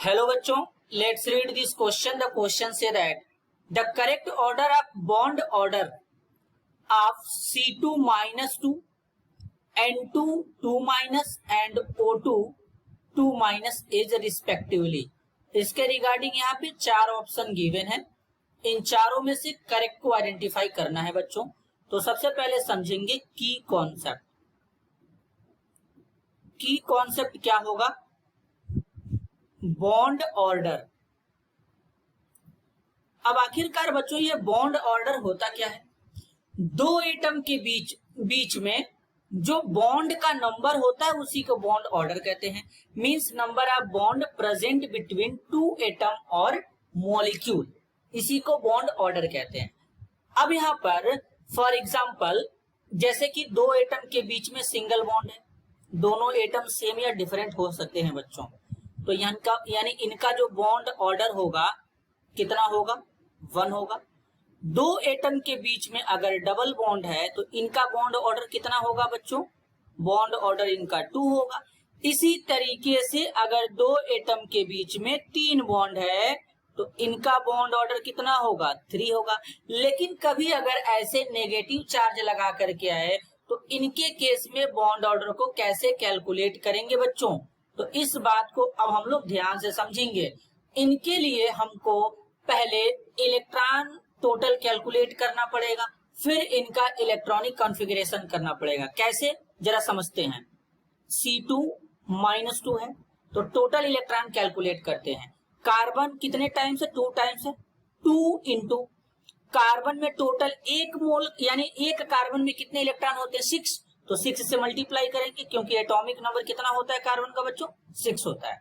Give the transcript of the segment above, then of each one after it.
Hello बच्चों, let's read this question. The question say that the correct order of bond order of C2 minus 2, N2 2 minus and O2 2 minus is respectively. इसके regarding यहाँ पे चार option given है, इन चारों में से correct को आइडेंटिफाई करना है बच्चों। तो सबसे पहले समझेंगे की कॉन्सेप्ट। की कॉन्सेप्ट क्या होगा? Bond order. अब आखिरकार बच्चों ये बॉन्ड ऑर्डर होता क्या है? दो एटम के बीच में जो बॉन्ड का नंबर होता है उसी को बॉन्ड ऑर्डर कहते हैं। Means number of bond present between two atom और मॉलिक्यूल, इसी को बॉन्ड ऑर्डर कहते हैं। अब यहाँ पर फॉर एग्जांपल जैसे कि दो एटम के बीच में सिंगल बॉन्ड है, दोनों एटम सेम या डिफरेंट हो सकते हैं बच्चों। तो यानी इनका जो बॉन्ड ऑर्डर होगा कितना होगा? 1 होगा। दो एटम के बीच में अगर डबल बॉन्ड है तो इनका बॉन्ड ऑर्डर कितना होगा बच्चों? बॉन्ड ऑर्डर इनका 2 होगा। इसी तरीके से अगर दो एटम के बीच में 3 बॉन्ड है तो इनका बॉन्ड ऑर्डर कितना होगा? 3 होगा। लेकिन कभी अगर ऐसे नेगेटिव चार्ज लगा करके आए तो इनके केस में बॉन्ड ऑर्डर को कैसे कैलकुलेट करेंगे बच्चों? तो इस बात को अब हम लोग ध्यान से समझेंगे। इनके लिए हमको पहले इलेक्ट्रॉन टोटल कैलकुलेट करना पड़ेगा, फिर इनका इलेक्ट्रॉनिक कॉन्फ़िगरेशन करना पड़ेगा। कैसे जरा समझते हैं। C2 माइनस 2 है तो टोटल इलेक्ट्रॉन कैलकुलेट करते हैं। कार्बन कितने टाइम्स है? 2 टाइम्स है। 2 इंटू कार्बन में टोटल 1 मोल यानी एक कार्बन में कितने इलेक्ट्रॉन होते हैं? 6। तो 6 से मल्टीप्लाई करेंगे क्योंकि एटॉमिक नंबर कितना होता है कार्बन का बच्चों? 6 होता है।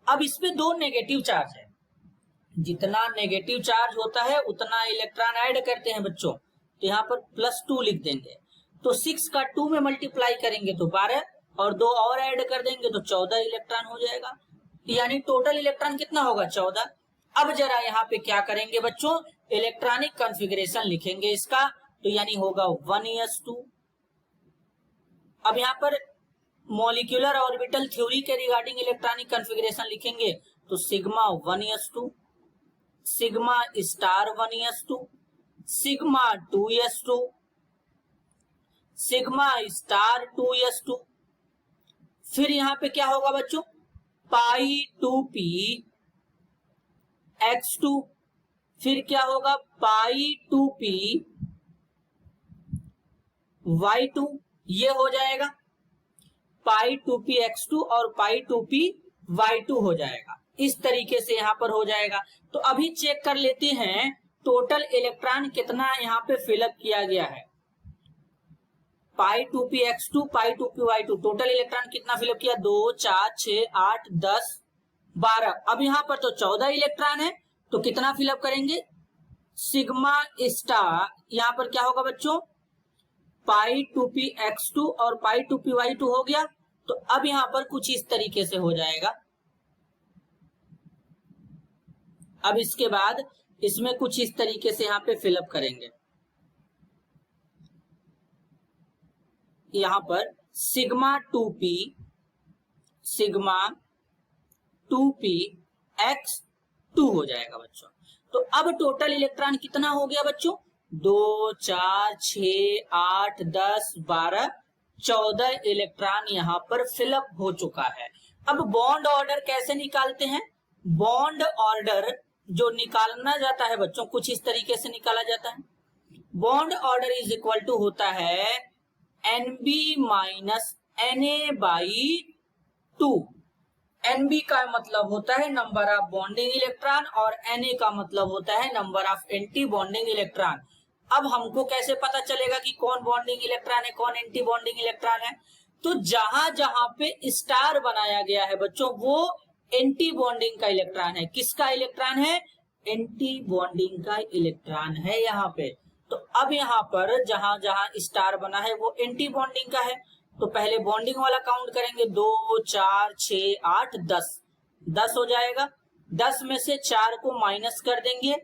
अब इसमें 2 नेगेटिव चार्ज है, जितना नेगेटिव चार्ज होता है उतना इलेक्ट्रॉन ऐड करते हैं बच्चों। तो यहाँ पर +2 लिख देंगे। तो 6 का 2 में मल्टीप्लाई करेंगे तो 12 और 2 और ऐड कर देंगे तो 14 इलेक्ट्रॉन हो जाएगा। यानी टोटल इलेक्ट्रॉन कितना होगा? 14। अब जरा यहाँ पे क्या करेंगे बच्चों? इलेक्ट्रॉनिक कॉन्फ़िगरेशन लिखेंगे इसका, तो यानी होगा 1s2। अब यहाँ पर मॉलिक्यूलर ऑर्बिटल थ्योरी के रिगार्डिंग इलेक्ट्रॉनिक कॉन्फ़िगरेशन लिखेंगे तो sigma 1s2, sigma star 1s2, sigma 2s2, sigma star 2s2। फिर यहाँ पे क्या होगा बच्चों? पाई 2p x2। फिर क्या होगा? पाई 2p y2। ये हो जाएगा पाई 2p x2 और पाई 2p y2 हो जाएगा। इस तरीके से यहां पर हो जाएगा। तो अभी चेक कर लेते हैं टोटल इलेक्ट्रॉन कितना यहां पे फिलअप किया गया है। पाई 2p x2 पाई 2p y2 टोटल इलेक्ट्रॉन कितना फिलअप किया? 2 4 6 8 10 12। अब यहां पर तो 14 इलेक्ट्रॉन है तो कितना फिलअप करेंगे? सिग्मा स्टार यहां पर क्या होगा बच्चों? पाई 2p x2 और पाई 2p y2 हो गया। तो अब यहां पर कुछ इस तरीके से हो जाएगा। अब इसके बाद इसमें कुछ इस तरीके से यहां पे फिलअप करेंगे। यहां पर सिग्मा 2p x2 हो जाएगा बच्चों। तो अब टोटल इलेक्ट्रॉन कितना हो गया बच्चों? 2 4 6 8 10 12 14 इलेक्ट्रॉन यहां पर फिलअप हो चुका है। अब बॉन्ड ऑर्डर कैसे निकालते हैं? बॉन्ड ऑर्डर जो निकालना जाता है बच्चों कुछ इस तरीके से निकाला जाता है। Bond order is equal to होता है NB माइनस Na/2। NB का मतलब होता है नंबर ऑफ बॉन्डिंग इलेक्ट्रॉन और Na का मतलब होता है number of anti bonding electron. अब हमको कैसे पता चलेगा कि कौन बॉन्डिंग इलेक्ट्रॉन है कौन एंटी बॉन्डिंग इलेक्ट्रॉन है? तो जहां जहां पे स्टार बनाया गया है बच्चों वो एंटी बॉन्डिंग का इलेक्ट्रॉन है। किसका इलेक्ट्रॉन है? एंटी बॉन्डिंग का इलेक्ट्रॉन है यहाँ पे। तो अब यहाँ पर जहां जहां स्टार बना है वो एंटी बॉन्डिंग का है। तो पहले बॉन्डिंग वाला काउंट करेंगे। 2 4 6 8 10 हो जाएगा। 10 में से 4 को माइनस कर देंगे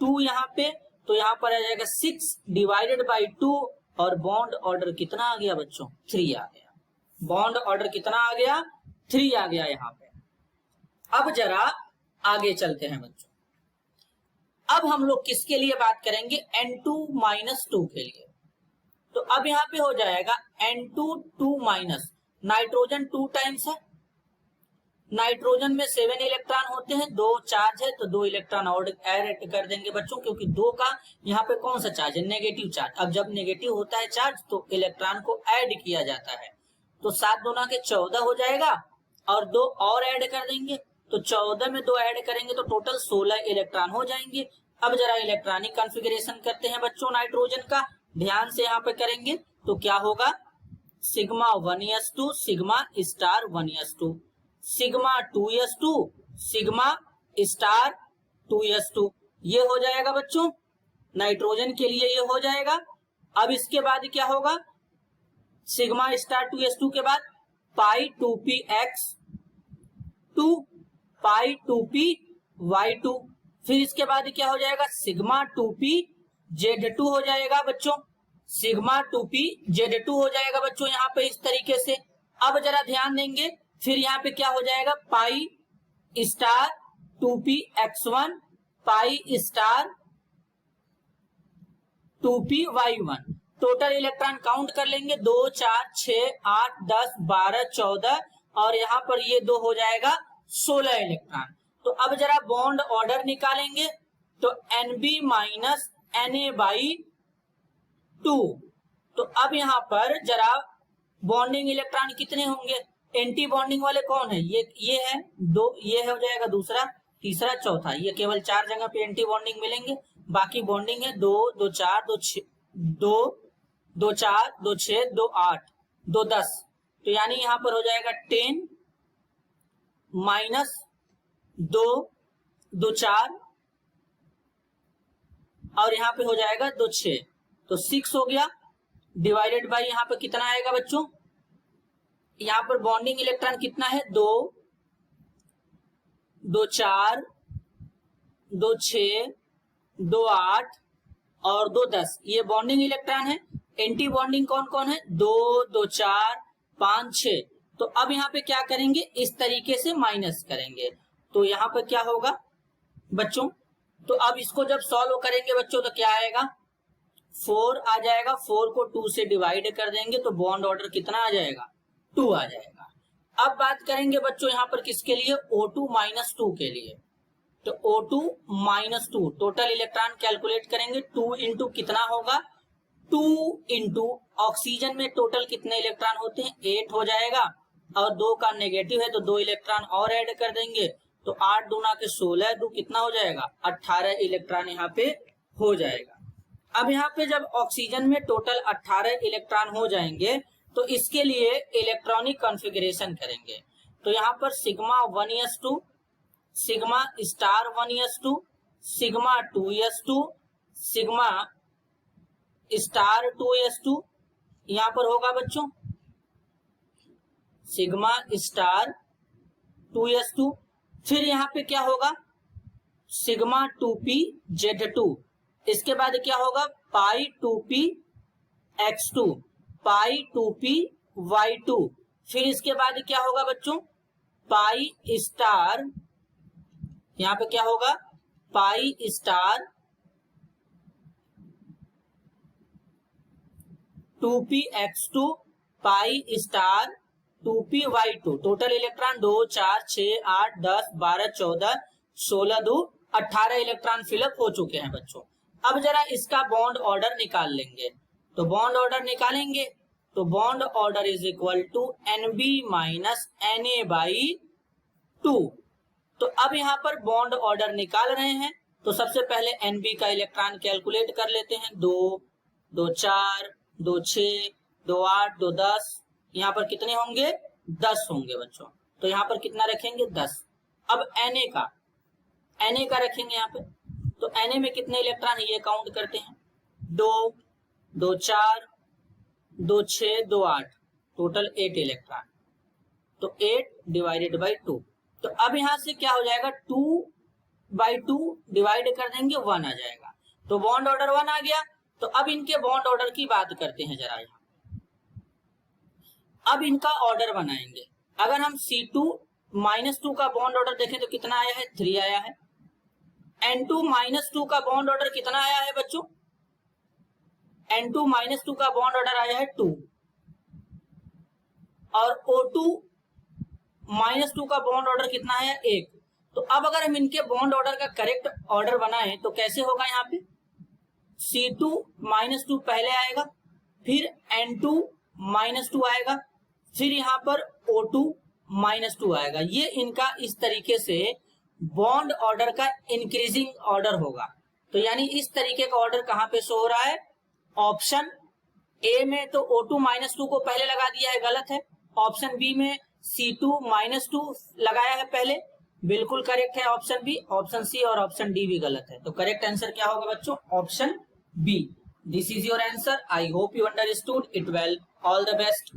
2 यहाँ पे, तो यहाँ पर आ जाएगा 6 डिवाइडेड बाई 2 और बॉन्ड ऑर्डर कितना आ गया बच्चों? 3 आ गया। बॉन्ड ऑर्डर कितना आ गया? 3 आ गया यहाँ पे। अब जरा आगे चलते हैं बच्चों। अब हम लोग किसके लिए बात करेंगे? N2-2 के लिए। तो अब यहाँ पे हो जाएगा N2 नाइट्रोजन 2 टाइम्स है, नाइट्रोजन में 7 इलेक्ट्रॉन होते हैं, 2 चार्ज है तो 2 इलेक्ट्रॉन और ऐड कर देंगे बच्चों, क्योंकि 2 का यहाँ पे कौन सा चार्ज है? Negative charge. अब जब नेगेटिव होता है चार्ज तो इलेक्ट्रॉन को ऐड किया जाता है, तो 7 दूना के 14 हो जाएगा और 2 और ऐड कर देंगे, तो 14 में 2 ऐड करेंगे तो टोटल 16 इलेक्ट्रॉन हो जाएंगे। अब जरा इलेक्ट्रॉनिक कॉन्फ़िगरेशन करते हैं बच्चों नाइट्रोजन का, ध्यान से यहाँ पे करेंगे तो क्या होगा? Sigma 1s2 sigma star 1s2 sigma 2s2 sigma star 2s2, ये हो जाएगा बच्चों नाइट्रोजन के लिए, ये हो जाएगा। अब इसके बाद क्या होगा? सिग्मा स्टार 2s2 के बाद पाई 2px2 पाई 2py2, फिर इसके बाद क्या हो जाएगा? सिग्मा 2pz2 हो जाएगा बच्चों, सिग्मा 2pz2 हो जाएगा बच्चों यहाँ पे इस तरीके से। अब जरा ध्यान देंगे, फिर यहाँ पे क्या हो जाएगा? Pi star 2px1 pi star 2py1। Total electron count कर लेंगे, 2 4 6 8 10 12 14 और यहाँ पर ये 2 हो जाएगा 16 इलेक्ट्रॉन। तो अब जरा बॉन्ड ऑर्डर निकालेंगे, तो Nb माइनस Na/2। तो अब यहाँ पर जरा बॉन्डिंग इलेक्ट्रॉन कितने होंगे? एंटी बॉन्डिंग वाले कौन है? ये है 2, ये हो जाएगा दूसरा, तीसरा, चौथा, ये केवल 4 जगह पे एंटी बॉन्डिंग मिलेंगे, बाकी बॉन्डिंग है 2 2 4 2 6 2 2 4 2 6 2 8 2 10, तो यानी यहाँ पर हो जाएगा 10 माइनस 2 2 4 और यहाँ पे हो जाएगा 2 6, तो 6 हो गया, डिवाइडेड बाई यहाँ पे कितना आएगा बच्चों? यहाँ पर बॉन्डिंग इलेक्ट्रॉन कितना है? 2 2 4 2 6 2 8 और 2 10, ये बॉन्डिंग इलेक्ट्रॉन है। एंटी बॉन्डिंग कौन कौन है? 2 2 4 5 6। तो अब यहाँ पे क्या करेंगे? इस तरीके से माइनस करेंगे, तो यहाँ पर क्या होगा बच्चों? तो अब इसको जब सॉल्व करेंगे बच्चों तो क्या आएगा? 4 आ जाएगा, 4 को 2 से डिवाइड कर देंगे तो बॉन्ड ऑर्डर कितना आ जाएगा? 2 आ जाएगा। अब बात करेंगे बच्चों यहाँ पर किसके लिए? O2-2 के लिए। तो O2-2 टोटल इलेक्ट्रॉन कैलकुलेट करेंगे, 2 इंटू कितना होगा? 2 इंटू ऑक्सीजन में टोटल कितने इलेक्ट्रॉन होते हैं? 8 हो जाएगा, और 2 का नेगेटिव है तो 2 इलेक्ट्रॉन और ऐड कर देंगे, तो 8 दूना के 16, 2 कितना हो जाएगा? 18 इलेक्ट्रॉन यहाँ पे हो जाएगा। अब यहाँ पे जब ऑक्सीजन में टोटल 18 इलेक्ट्रॉन हो जाएंगे तो इसके लिए इलेक्ट्रॉनिक कॉन्फ़िगरेशन करेंगे, तो यहाँ पर sigma 1s2 sigma star 1s2 sigma 2s2 sigma star 2s2 यहाँ पर होगा बच्चों, सिग्मा स्टार 2s2। फिर यहाँ पे क्या होगा? सिग्मा 2pz2, इसके बाद क्या होगा? पाई 2px2 पाई 2py2, फिर इसके बाद क्या होगा बच्चों? पाई स्टार, यहाँ पे क्या होगा? Pi star 2px2 pi star 2py2। Total electron 2 4 6 8 10 12 14 16 2 18 electron fill up हो चुके हैं बच्चों। अब जरा इसका बॉन्ड ऑर्डर निकाल लेंगे, तो बॉन्ड ऑर्डर निकालेंगे तो bond order is equal to Nb minus Na/2। तो अब यहाँ पर बॉन्ड ऑर्डर निकाल रहे हैं, तो सबसे पहले Nb का इलेक्ट्रॉन कैलकुलेट कर लेते हैं। 2 2 4 2 6 2 8 2 10, यहाँ पर कितने होंगे? 10 होंगे बच्चों, तो यहाँ पर कितना रखेंगे? 10। अब Na का रखेंगे यहाँ पे, तो Na में कितने इलेक्ट्रॉन है ये काउंट करते हैं। 2 2 4 2 6 2 8, टोटल 8 इलेक्ट्रॉन, तो 8 डिवाइडेड बाई 2। तो अब यहां से क्या हो जाएगा? 2/2 डिवाइड कर देंगे, 1 आ जाएगा, तो बॉन्ड ऑर्डर 1 आ गया। तो अब इनके बॉन्ड ऑर्डर की बात करते हैं जरा यहाँ। अब इनका ऑर्डर बनाएंगे, अगर हम C2 -2 का बॉन्ड ऑर्डर देखें तो कितना आया है, 3 आया है। N2-2 का बॉन्ड ऑर्डर कितना आया है बच्चों, N2-2 का बॉन्ड ऑर्डर आया है 2, और O2-2 का बॉन्ड ऑर्डर कितना है, 1। तो अब अगर हम इनके बॉन्ड ऑर्डर का करेक्ट ऑर्डर बनाएं तो कैसे होगा, यहाँ पे C2-2 पहले आएगा, फिर N2-2 आएगा, फिर यहाँ पर O2-2 आएगा। ये इनका इस तरीके से बॉन्ड ऑर्डर का इंक्रीजिंग ऑर्डर होगा। तो यानी इस तरीके का ऑर्डर कहां पे शो हो रहा है, ऑप्शन ए में तो O2-2 को पहले लगा दिया है, गलत है। ऑप्शन बी में C2-2 लगाया है पहले, बिल्कुल करेक्ट है ऑप्शन बी। ऑप्शन सी और ऑप्शन डी भी गलत है। तो करेक्ट आंसर क्या होगा बच्चों, option B. This is your answer. I hope you understood it well. All the best.